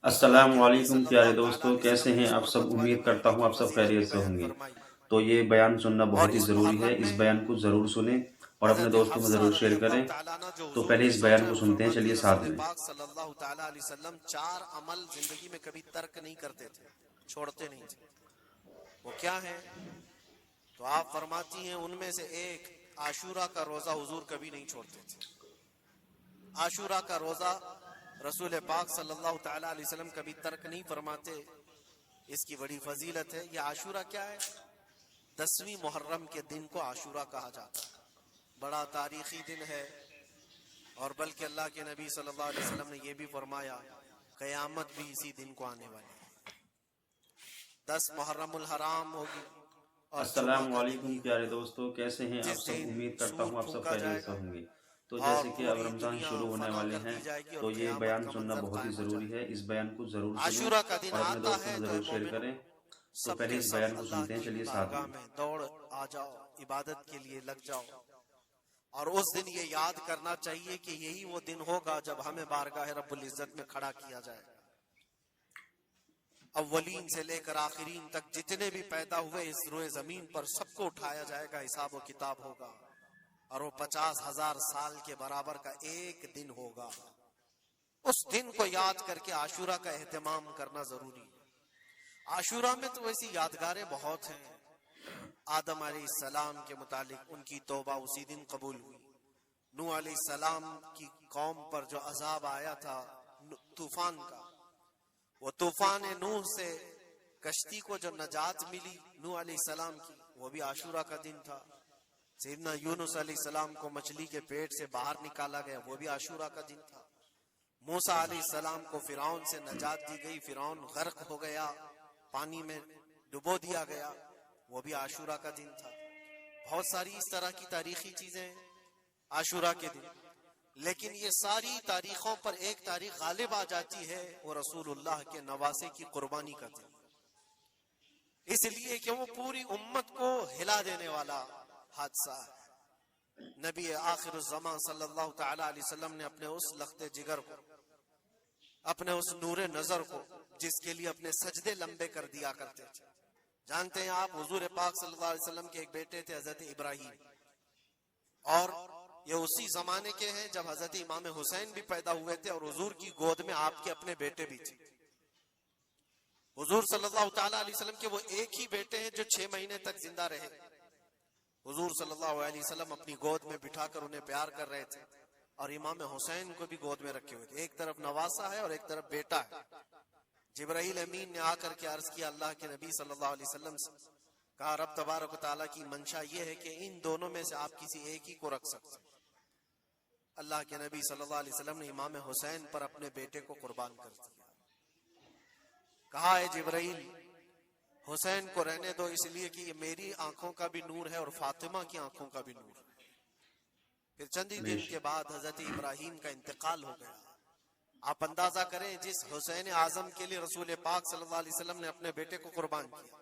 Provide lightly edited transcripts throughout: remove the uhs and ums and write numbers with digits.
السلام علیکم پیارے دوستو، کیسے ہیں آپ سب؟ امید کرتا ہوں آپ سب خیریت سے ہوں گے۔ تو یہ بیان سننا اور بہت ہی اس ضروری ہے، محرم اس میں بیان کو ضرور سنیں اور اپنے حضرت دوستوں میں حفصہ ضرور رضی شیئر اللہ کریں۔ تعالیٰ عنہ جو تو حضور پہلے کی اس زوج بیان ہے، کو وہ سنتے ہیں، فرماتی چلیے ہے ساتھ رسول میں۔ پاک صلی اللہ تعالیٰ علیہ وسلم 4 عمل زندگی میں کبھی ترک نہیں کرتے تھے، چھوڑتے نہیں تھے۔ وہ کیا ہے؟ تو آپ فرماتی ہیں ان میں سے ایک عاشورہ کا روزہ حضور کبھی نہیں چھوڑتے تھے۔ عاشورہ کا روزہ رسول پاک صلی اللہ تعالیٰ علیہ وسلم کبھی ترک نہیں فرماتے۔ اس کی بڑی فضیلت ہے۔ یہ عاشورہ کیا ہے؟ 10ویں محرم کے دن کو عاشورہ کہا جاتا ہے۔ بڑا تاریخی دن ہے، اور بلکہ اللہ کے نبی صلی اللہ علیہ وسلم نے یہ بھی فرمایا قیامت بھی اسی دن کو آنے والی ہے۔ 10 محرم الحرام ہوگی اور جمعہ السلام کا دن علیکم ہی پیارے ہوگا دوستو، کیسے ہیں آپ جس سب؟ دن امید کرتا سور ہوں آپ سب پھونکا خیریت جائے سے گا ہوں گے۔ تو اور جیسے کہ اب پوری رمضان دنیا شروع ہونے فنا والے کر ہیں، دی جائے گی اور تو یہ قیامت بیان کا سننا منظر بہت ہی قائم ہو ضروری جائے ہے، گا۔ اس بیان کو ضرور سنیں عاشورہ کا دن اور اپنے آتا دوستوں ہے میں تو اے ضرور شیئر مومنو، کریں۔ تو سب پہلے کے اس سب بیان کو اللہ سنتے ہیں، کی چلیے ساتھ بارگاہ میں۔ میں دوڑ آ جاؤ، عبادت کے لیے لگ جاؤ۔ اور اس دن یہ یاد کرنا چاہیے کہ یہی وہ دن ہوگا جب ہمیں بارگاہ رب العزت میں کھڑا کیا جائے گا۔ اولین سے لے کر آخرین تک جتنے بھی پیدا ہوئے اس روئے زمین پر سب کو اٹھایا جائے گا، حساب و کتاب ہوگا، اور وہ 50,000 سال کے برابر کا ایک دن ہوگا۔ اس دن کو یاد کر کے عاشورہ کا اہتمام کرنا ضروری ہے۔ عاشورہ میں تو ویسی یادگاریں بہت ہیں۔ آدم علیہ السلام کے متعلق ان کی توبہ اسی دن قبول ہوئی۔ نوح علیہ السلام کی قوم پر جو عذاب آیا تھا طوفان کا، وہ طوفان نوح سے کشتی کو جو نجات ملی نوح علیہ السلام کی، وہ بھی عاشورہ کا دن تھا۔ سیدنا یونس علیہ السلام کو مچھلی کے پیٹ سے باہر نکالا گیا، وہ بھی عاشورہ کا دن تھا۔ موسیٰ علیہ السلام کو فرعون سے نجات دی گئی، فرعون غرق ہو گیا، پانی میں ڈبو دیا گیا، وہ بھی عاشورہ کا دن تھا۔ بہت ساری اس طرح کی تاریخی چیزیں عاشورہ کے دن، لیکن یہ ساری تاریخوں پر ایک تاریخ غالب آ جاتی ہے، وہ رسول اللہ کے نواسے کی قربانی کا دن، اس لیے کہ وہ پوری امت کو ہلا دینے والا حادثہ ہے۔ نبی آخر الزمان صلی اللہ تعالی علیہ وسلم نے اپنے اس لخت جگر کو، اپنے اس نور نظر کو، جس کے لیے اپنے سجدے لمبے کر دیا کرتے تھے۔ جانتے ہیں آپ حضور پاک صلی اللہ علیہ وسلم کے ایک بیٹے تھے حضرت ابراہیم، اور یہ اسی زمانے کے ہیں جب حضرت امام حسین بھی پیدا ہوئے تھے، اور حضور کی گود میں آپ کے اپنے بیٹے بھی تھے۔ حضور صلی اللہ تعالی علیہ وسلم کے وہ ایک ہی بیٹے ہیں جو 6 مہینے تک زندہ رہے۔ حضور صلی اللہ علیہ وسلم اپنی گود میں بٹھا کر انہیں پیار کر رہے تھے، اور امام حسین کو بھی گود میں رکھے ہوئے تھے۔ ایک طرف نواسا ہے اور ایک طرف بیٹا ہے۔ جبرائیل امین نے آ کر کے عرض کیا اللہ کے نبی صلی اللہ علیہ وسلم سے، کہا رب تبارک و تعالیٰ کی منشا یہ ہے کہ ان دونوں میں سے آپ کسی ایک ہی کو رکھ سکتے ہیں۔ اللہ کے نبی صلی اللہ علیہ وسلم نے امام حسین پر اپنے بیٹے کو قربان کر دیا۔ کہا ہے جبرائیل حسین کو رہنے دو، اس لیے کہ یہ میری آنکھوں کا بھی نور ہے اور فاطمہ کی آنکھوں کا بھی نور ہے۔ پھر چند ہی دن کے بعد حضرت ابراہیم کا انتقال ہو گیا۔ آپ اندازہ کریں جس حسین اعظم کے لیے رسول پاک صلی اللہ علیہ وسلم نے اپنے بیٹے کو قربان کیا،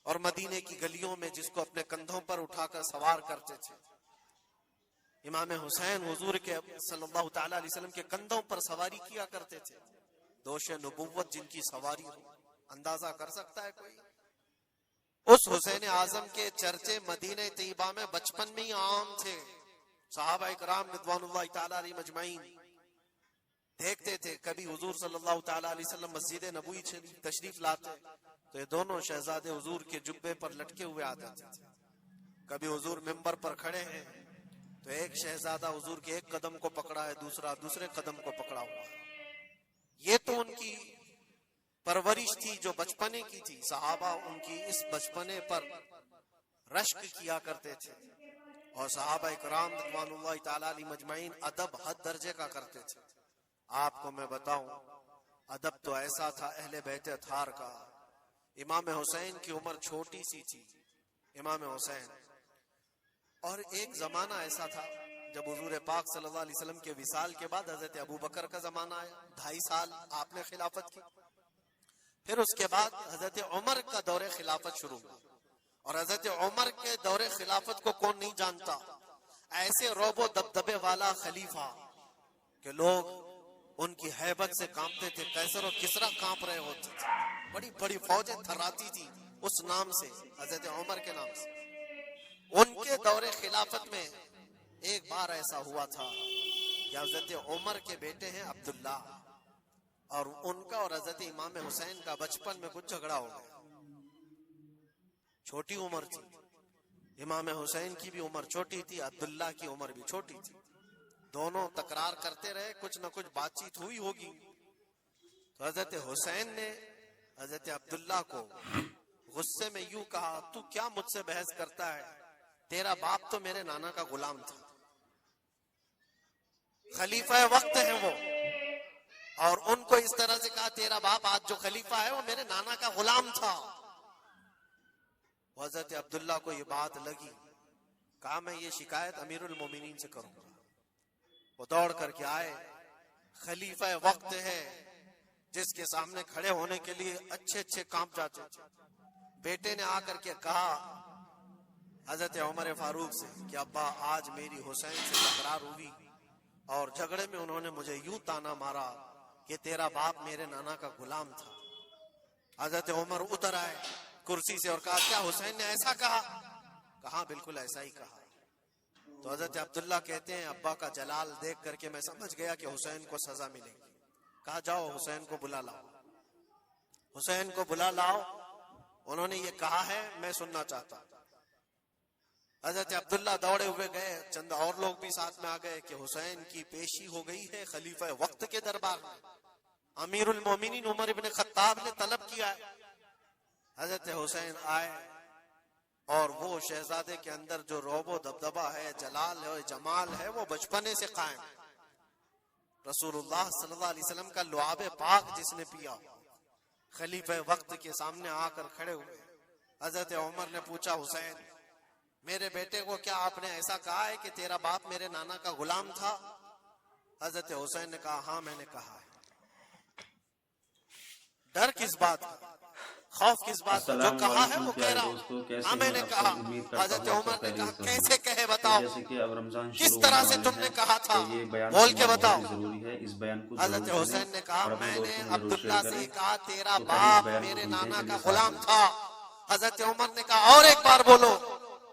اور مدینے کی گلیوں میں جس کو اپنے کندھوں پر اٹھا کر سوار کرتے تھے، امام حسین حضور کے صلی اللہ تعالی علیہ وسلم کے کندھوں پر سواری کیا کرتے تھے۔ دوش نبوت جن کی سواری ہو، اندازہ کر سکتا ہے کوئی؟ اس حسین اعظم کے چرچے مدینہ طیبہ میں بچپن میں ہی عام تھے۔ صحابہ اکرام رضوان اللہ تعالی علیہ مجمعین دیکھتے تھے، کبھی حضور صلی اللہ تعالی علیہ وسلم مسجد نبوی تشریف لاتے تو یہ دونوں شہزادے حضور کے جبے پر لٹکے ہوئے آتے تھے۔ کبھی حضور ممبر پر کھڑے ہیں تو ایک شہزادہ حضور کے ایک قدم کو پکڑا ہے، دوسرا دوسرے قدم کو پکڑا ہوا ہے۔ یہ تو ان کی پرورش تھی جو بچپنے کی تھی۔ صحابہ ان کی اس بچپنے پر رشک کیا کرتے تھے، اور صحابہ اکرام رضوان اللہ تعالی علیہ مجمعین ادب حد درجے کا کرتے تھے۔ آپ کو میں بتاؤں، ادب تو ایسا تھا اہل بیت اطہار کا۔ امام حسین کی عمر چھوٹی سی تھی، امام حسین، اور ایک زمانہ ایسا تھا جب حضور پاک صلی اللہ علیہ وسلم کے وصال کے بعد حضرت ابو بکر کا زمانہ آیا، 2.5 سال آپ نے خلافت کی۔ پھر اس کے بعد حضرت عمر کا دور خلافت شروع ہوا، اور حضرت عمر کے دور خلافت کو کون نہیں جانتا؟ ایسے روب و دبدبے والا خلیفہ کہ لوگ ان کی ہیبت سے کانپتے تھے، قیصر و کسریٰ کانپ رہے ہوتے تھے، بڑی بڑی فوجیں تھراتی تھی اس نام سے، حضرت عمر کے نام سے۔ ان کے دور خلافت میں ایک بار ایسا ہوا تھا کہ حضرت عمر کے بیٹے ہیں عبداللہ، اور ان کا اور حضرت امام حسین کا بچپن میں کچھ جھگڑا ہو گیا، چھوٹی عمر تھی، امام حسین کی بھی عمر چھوٹی تھی، عبداللہ کی عمر بھی چھوٹی تھی، دونوں تکرار کرتے رہے، کچھ نہ کچھ بات چیت ہوئی ہوگی، تو حضرت حسین نے حضرت عبداللہ کو غصے میں یوں کہا، تو کیا مجھ سے بحث کرتا ہے، تیرا باپ تو میرے نانا کا غلام تھا، خلیفہ وقت ہے وہ، اور ان کو اس طرح سے کہا تیرا باپ آج جو خلیفہ ہے وہ میرے نانا کا غلام تھا۔ حضرت عبداللہ کو یہ بات لگی، کہا میں یہ شکایت امیر المومنین سے کروں گا۔ وہ دوڑ کر کے آئے، خلیفہ وقت ہے جس کے سامنے کھڑے ہونے کے لیے اچھے اچھے کانپ جاتے تھے، بیٹے نے آ کر کے کہا حضرت عمر فاروق سے کہ ابا آج میری حسین سے تکرار ہوئی اور جھگڑے میں انہوں نے مجھے یوں تانا مارا کہ تیرا باپ میرے نانا کا غلام تھا۔ حضرت عمر اتر آئے کرسی سے اور کہا کیا حسین نے ایسا کہا؟ کہا بالکل ایسا ہی کہا۔ تو حضرت عبداللہ کہتے ہیں ابا کا جلال دیکھ کر کے میں سمجھ گیا کہ حسین کو سزا ملے گی، کہا جاؤ حسین کو بلا لاؤ، حسین کو بلا لاؤ، انہوں نے یہ کہا ہے میں سننا چاہتا ہوں۔ حضرت عبداللہ دوڑے ہوئے گئے، چند اور لوگ بھی ساتھ میں آ گئے کہ حسین کی پیشی ہو گئی ہے خلیفہ وقت کے دربار میں، امیر المومنین عمر ابن خطاب نے طلب کیا ہے۔ حضرت حسین آئے اور وہ شہزادے کے اندر جو روب و دبدبہ ہے، جلال ہے، جمال ہے، وہ بچپنے سے قائم ہے۔ رسول اللہ صلی اللہ علیہ وسلم کا لعاب پاک جس نے پیا، خلیفہ وقت کے سامنے آ کر کھڑے ہوئے۔ حضرت عمر نے پوچھا حسین میرے بیٹے کو کیا آپ نے ایسا کہا ہے کہ تیرا باپ میرے نانا کا غلام تھا؟ حضرت حسین نے کہا ہاں میں نے کہا ہے۔ ڈر کس بات کا، خوف کس بات کا؟ جو کہا ہے وہ کہہ رہا ہوں، ہاں میں نے کہا۔ حضرت عمر نے کہا کیسے کہے بتاؤ، جیسے کہ اب رمضان کس طرح سے تم نے کہا تھا، بول کے بتاؤ۔ ضروری ہے اس بیان کو حضرت حسین نے کہا میں نے عبداللہ سے کہا تیرا باپ میرے نانا کا غلام تھا۔ حضرت عمر نے کہا اور ایک بار بولو۔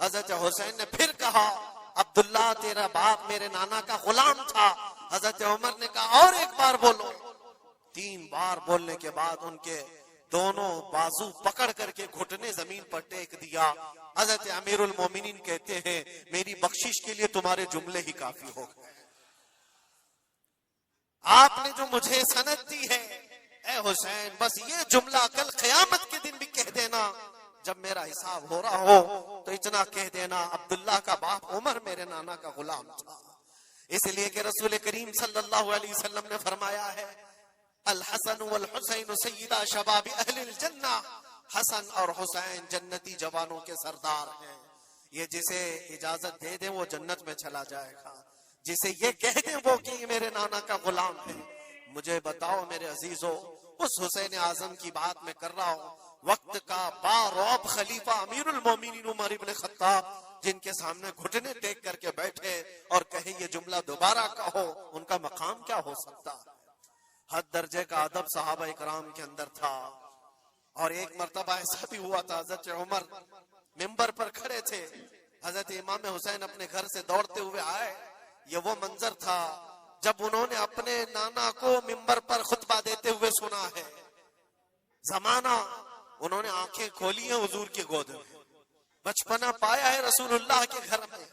حضرت حسین نے پھر کہا عبداللہ تیرا باپ میرے نانا کا غلام تھا۔ حضرت عمر نے کہا اور ایک بار بولو۔ 3 بار بولنے کے بعد ان کے دونوں بازو پکڑ کر کے گھٹنے زمین پر ٹیک دیا۔ حضرت امیر المومنین کہتے ہیں میری بخشش کے لیے تمہارے جملے ہی کافی ہو گئے، آپ نے جو مجھے سند دی ہے اے حسین بس یہ جملہ کل قیامت کے دن بھی کہہ دینا، جب میرا حساب ہو رہا ہو تو اتنا کہہ دینا عبداللہ کا باپ عمر میرے نانا کا غلام تھا۔ اس لیے کہ رسول کریم صلی اللہ علیہ وسلم نے فرمایا ہے الحسن والحسین سیدہ شباب اہل الجنہ، حسن اور حسین جنتی جوانوں کے سردار ہیں۔ یہ جسے اجازت دے دیں وہ جنت میں چلا جائے گا، جسے یہ کہہ دیں وہ کہ یہ میرے نانا کا غلام ہے۔ مجھے بتاؤ میرے عزیزو، اس حسین اعظم کی بات میں کر رہا ہوں، وقت کا باروب خلیفہ امیر المومنین عمر ابن خطاب جن کے سامنے گھٹنے ٹیک کر کے بیٹھے اور کہے یہ جملہ دوبارہ کہو، ان کا مقام کیا ہو سکتا؟ حد درجے کا ادب صحابہ اکرام کے اندر تھا۔ اور ایک مرتبہ ایسا بھی ہوا تھا، حضرت عمر ممبر پر کھڑے تھے، حضرت امام حسین اپنے گھر سے دوڑتے ہوئے آئے۔ یہ وہ منظر تھا جب انہوں نے اپنے نانا کو ممبر پر خطبہ دیتے ہوئے سنا ہے۔ زمانہ انہوں نے آنکھیں کھولی ہیں حضور کی گود میں، بچپنا پایا ہے رسول اللہ کے گھر میں،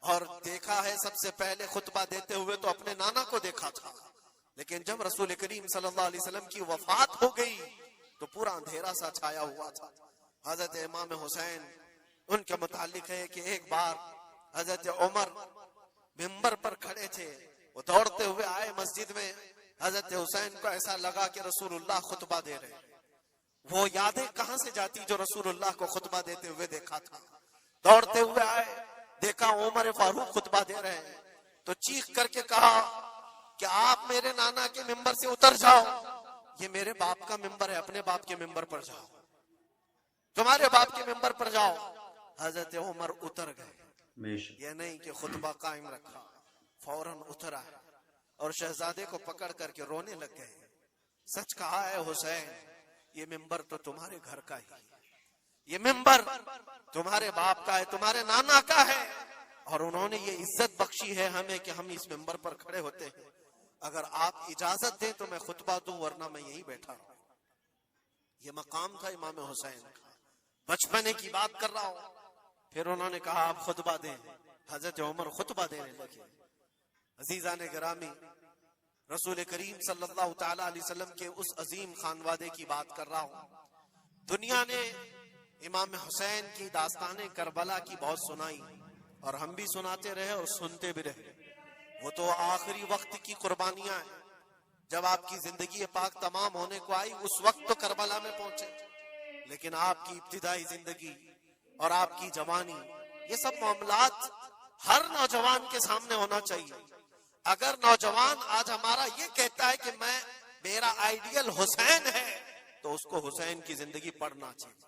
اور دیکھا ہے سب سے پہلے خطبہ دیتے ہوئے تو اپنے نانا کو دیکھا تھا، لیکن جب رسول کریم صلی اللہ علیہ وسلم کی وفات ہو گئی تو پورا اندھیرا سا چھایا ہوا تھا۔ حضرت امام حسین ان کے متعلق ہے کہ ایک بار حضرت عمر ممبر پر کھڑے تھے، وہ دوڑتے ہوئے آئے مسجد میں، حضرت حسین کو ایسا لگا کہ رسول اللہ خطبہ دے رہے ہیں۔ وہ یادیں کہاں سے جاتی جو رسول اللہ کو خطبہ دیتے ہوئے دیکھا تھا۔ دوڑتے ہوئے آئے، دیکھا عمر فاروق خطبہ دے رہے ہیں، تو چیخ کر کے کہا کہ آپ میرے نانا کے ممبر سے اتر جاؤ، یہ میرے باپ کا ممبر ہے، اپنے باپ کے ممبر پر جاؤ، تمہارے باپ کے ممبر پر جاؤ۔ حضرت عمر اتر گئے، یہ نہیں کہ خطبہ قائم رکھا، فوراً اتر آئے۔ اور شہزادے کو پکڑ کر کے رونے لگ گئے. سچ کہا ہے حسین، یہ ممبر تو تمہارے گھر کا ہی، یہ ممبر تمہارے باپ کا ہے، تمہارے نانا کا ہے، اور انہوں نے یہ عزت بخشی ہے ہمیں کہ ہم اس ممبر پر کھڑے ہوتے ہیں. اگر آپ اجازت دیں تو میں خطبہ دوں، ورنہ میں یہیں بیٹھا ہوں. یہ مقام تھا امام حسین کا. بچپنے کی بات کر رہا ہوں. پھر انہوں نے کہا آپ خطبہ دیں. حضرت عمر خطبہ دینے لگے. عزیزان گرامی، رسول کریم صلی اللہ تعالی علیہ وسلم کے اس عظیم خانوادے کی بات کر رہا ہوں. دنیا نے امام حسین کی داستان کربلا کی بہت سنائی، اور ہم بھی سناتے رہے اور سنتے بھی رہے. وہ تو آخری وقت کی قربانیاں ہیں. جب آپ کی زندگی پاک تمام ہونے کو آئی اس وقت تو کربلا میں پہنچے، لیکن آپ کی ابتدائی زندگی اور آپ کی جوانی، یہ سب معاملات ہر نوجوان کے سامنے ہونا چاہیے. اگر نوجوان آج ہمارا یہ کہتا ہے کہ میرا آئیڈیل حسین ہے، تو اس کو حسین کی زندگی پڑھنا چاہیے.